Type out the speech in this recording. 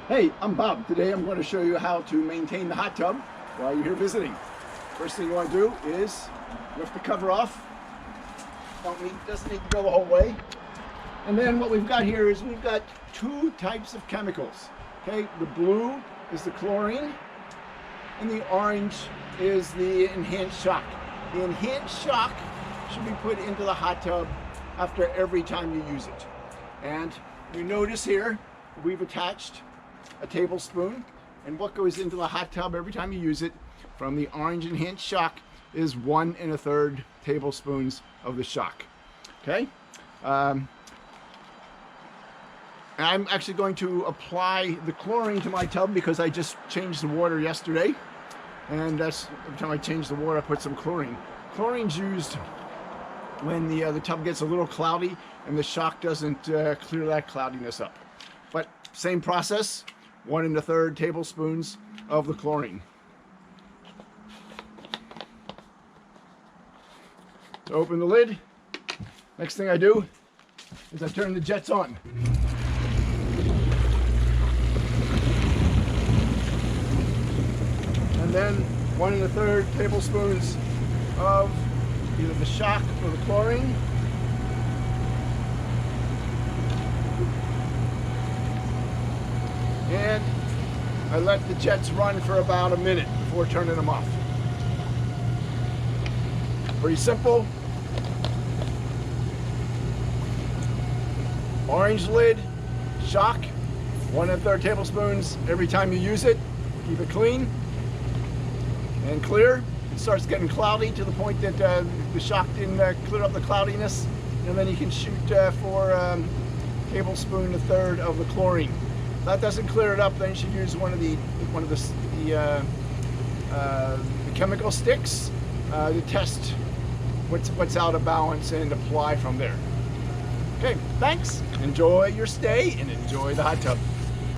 Hey, I'm Bob. Today I'm going to show you how to maintain the hot tub while you're here visiting. First thing you want to do is lift the cover off. Doesn't need to go the whole way. And then what we've got here is we've got two types of chemicals. Okay, the blue is the chlorine and the orange is the enhanced shock. The enhanced shock should be put into the hot tub after every time you use it. And you notice here we've attached a tablespoon, and what goes into the hot tub every time you use it from the orange enhanced shock is 1 1/3 tablespoons of the shock. Okay, I'm actually going to apply the chlorine to my tub because I just changed the water yesterday, and that's every time I change the water I put some chlorine. Chlorine's used when the tub gets a little cloudy and the shock doesn't clear that cloudiness up. But same process, 1 1/3 tablespoons of the chlorine. To open the lid, next thing I do is I turn the jets on. And then 1 1/3 tablespoons of either the shock or the chlorine. And I let the jets run for about a minute before turning them off. Pretty simple. Orange lid, shock, 1 1/3 tablespoons every time you use it. Keep it clean and clear. It starts getting cloudy to the point that the shock didn't clear up the cloudiness, and then you can shoot for a tablespoon 1/3 of the chlorine. If that doesn't clear it up, then you should use one of the chemical sticks to test what's out of balance and apply from there. Okay, thanks. Enjoy your stay and enjoy the hot tub.